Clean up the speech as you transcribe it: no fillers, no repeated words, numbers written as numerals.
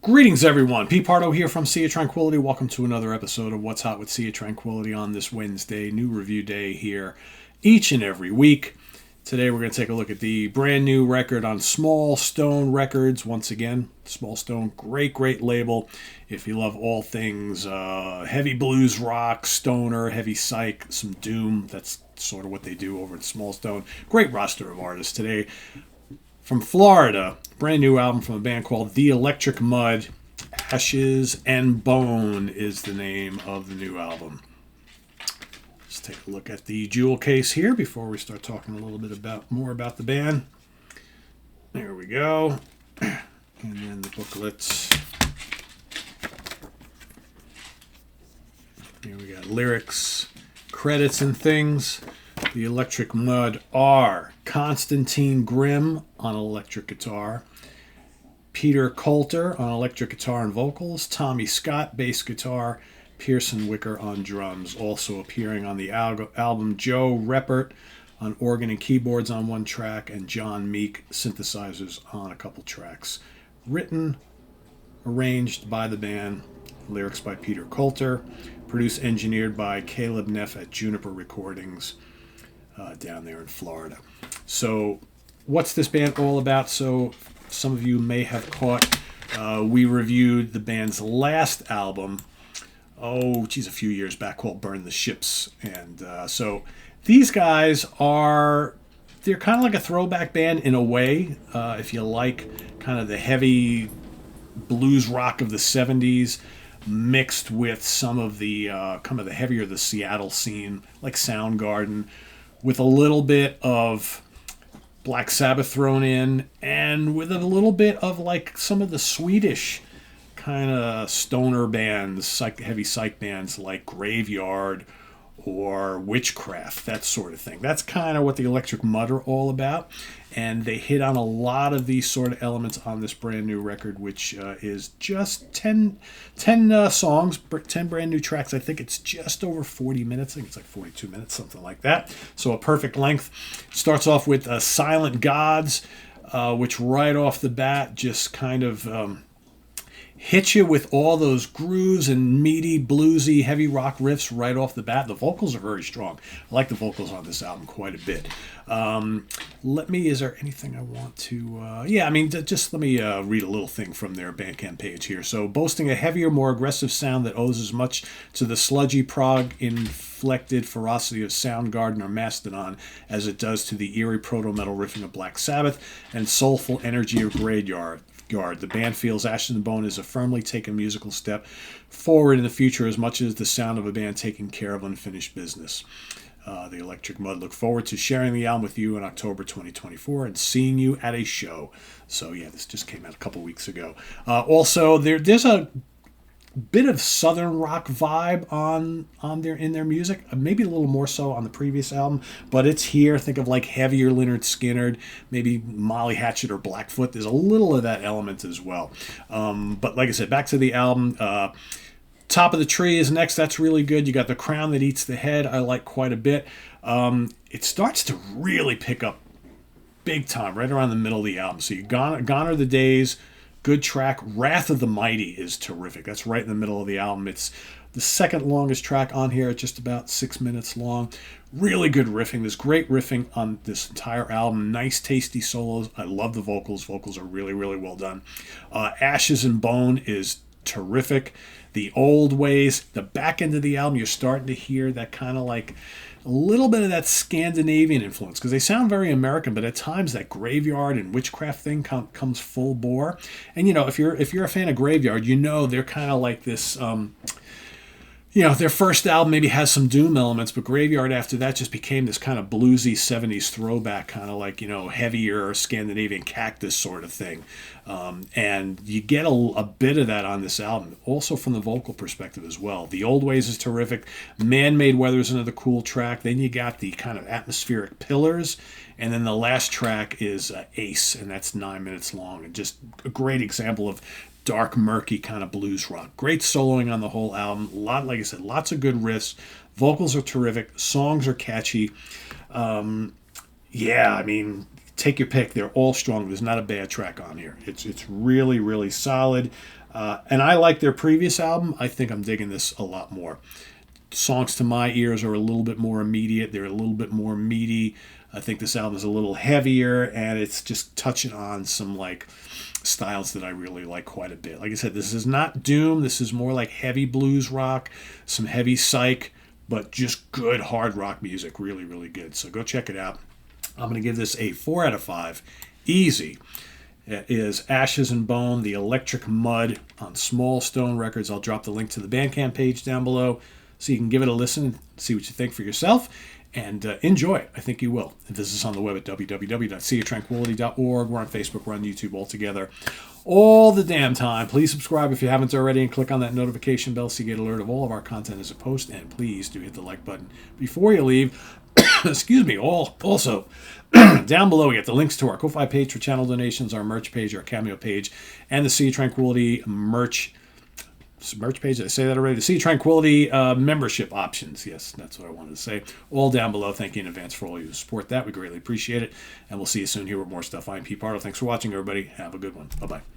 Greetings, everyone. Pete Pardo here from Sea of Tranquility. Welcome to another episode of What's Hot with Sea of Tranquility on this Wednesday. New review day here each and every week. Today we're going to take a look at the brand new record on Small Stone Records. Once again, Small Stone, great label. If you love all things heavy blues rock, stoner, heavy psych, some doom, that's sort of what they do over at Small Stone. Great roster of artists today. From Florida, brand new album from a band called The Electric Mud. Ashes and Bone is the name of the new album. Let's take a look at the jewel case here before we start talking a little bit more about the band. There we go. And then the booklets. Here we got lyrics, credits, and things. The Electric Mud are Constantine Grimm on electric guitar, Peter Coulter on electric guitar and vocals, Tommy Scott bass guitar, Pearson Wicker on drums. Also appearing on the album, Joe Reppert on organ and keyboards on one track, and John Meek synthesizers on a couple tracks. Written, arranged by the band, lyrics by Peter Coulter, produced, engineered by Caleb Neff at Juniper Recordings down there in Florida. So what's this band all about? So some of you may have caught, we reviewed the band's last album, a few years back, called Burn the Ships. And so these guys they're kind of like a throwback band in a way, if you like kind of the heavy blues rock of the 70s, mixed with some of the kind of the heavier, the Seattle scene, like Soundgarden, with a little bit of Black Sabbath thrown in, and with a little bit of like some of the Swedish kind of stoner bands, heavy psych bands like Graveyard or Witchcraft, that sort of thing. That's kind of what the Electric Mud are all about, and they hit on a lot of these sort of elements on this brand new record, which is just 10 songs, 10 brand new tracks. I think it's just over 40 minutes. I think it's like 42 minutes, something like that. So a perfect length. Starts off with Silent Gods, which right off the bat just kind of hit you with all those grooves and meaty, bluesy, heavy rock riffs right off the bat. The vocals are very strong. I like the vocals on this album quite a bit. Is there anything I want to... just let me read a little thing from their Bandcamp page here. So, boasting a heavier, more aggressive sound that owes as much to the sludgy prog inflected ferocity of Soundgarden or Mastodon as it does to the eerie proto-metal riffing of Black Sabbath and soulful energy of Graveyard. The band feels Ashes and Bone is a firmly taken musical step forward in the future as much as the sound of a band taking care of unfinished business. The Electric Mud look forward to sharing the album with you in October 2024 and seeing you at a show. So yeah, this just came out a couple weeks ago. Also, there's a bit of southern rock vibe in their music, maybe a little more so on the previous album, but it's here. Think of like heavier Lynyrd Skynyrd, maybe Molly Hatchet or Blackfoot. There's a little of that element as well. But like I said, back to the album. Top of the Tree is next. That's really good. You got The Crown That Eats the Head. I like quite a bit. It starts to really pick up big time right around the middle of the album. So Gone Are the Days. Good track. Wrath of the Mighty is terrific. That's right in the middle of the album. It's the second longest track on here at just about 6 minutes long. Really good riffing. There's great riffing on this entire album. Nice, tasty solos. I love the vocals. Vocals are really well done. Ashes and Bone is terrific. The Old Ways, the back end of the album, you're starting to hear that kind of like a little bit of that Scandinavian influence, because they sound very American, but at times that Graveyard and Witchcraft thing comes full bore. And if you're a fan of Graveyard, they're kind of like this. Their first album maybe has some doom elements, but Graveyard after that just became this kind of bluesy 70s throwback, kind of like, heavier Scandinavian Cactus sort of thing. And you get a bit of that on this album, also from the vocal perspective as well. The Old Ways is terrific. Man-Made Weather is another cool track. Then you got the kind of atmospheric Pillars. And then the last track is Ace, and that's 9 minutes long. And just a great example of dark, murky kind of blues rock. Great soloing on the whole album. Like I said, lots of good riffs. Vocals are terrific. Songs are catchy. Take your pick. They're all strong. There's not a bad track on here. It's really, really solid. And I like their previous album. I think I'm digging this a lot more. Songs to my ears are a little bit more immediate. They're a little bit more meaty. I think this album is a little heavier, and it's just touching on some like styles that I really like quite a bit. Like I said, this is not doom. This is more like heavy blues rock, some heavy psych, but just good hard rock music. Really, really good. So go check it out. I'm going to give this a 4 out of 5. Easy. It is Ashes and Bone, The Electric Mud on Small Stone Records. I'll drop the link to the Bandcamp page down below so you can give it a listen, see what you think for yourself, and enjoy it. I think you will. Visit us on the web at www.seaoftranquility.org. We're on Facebook, we're on YouTube, all together all the damn time. Please subscribe if you haven't already and click on that notification bell so you get alert of all of our content as a post. And please do hit the like button before you leave. Excuse me. Also, down below, we get the links to our Ko-Fi page for channel donations, our merch page, our Cameo page, and the Sea Tranquility merch page. Did I say that already? The Sea Tranquility membership options. Yes, that's what I wanted to say. All down below. Thank you in advance for all you support that. We greatly appreciate it. And we'll see you soon here with more stuff. I'm Pete Pardo. Thanks for watching, everybody. Have a good one. Bye-bye.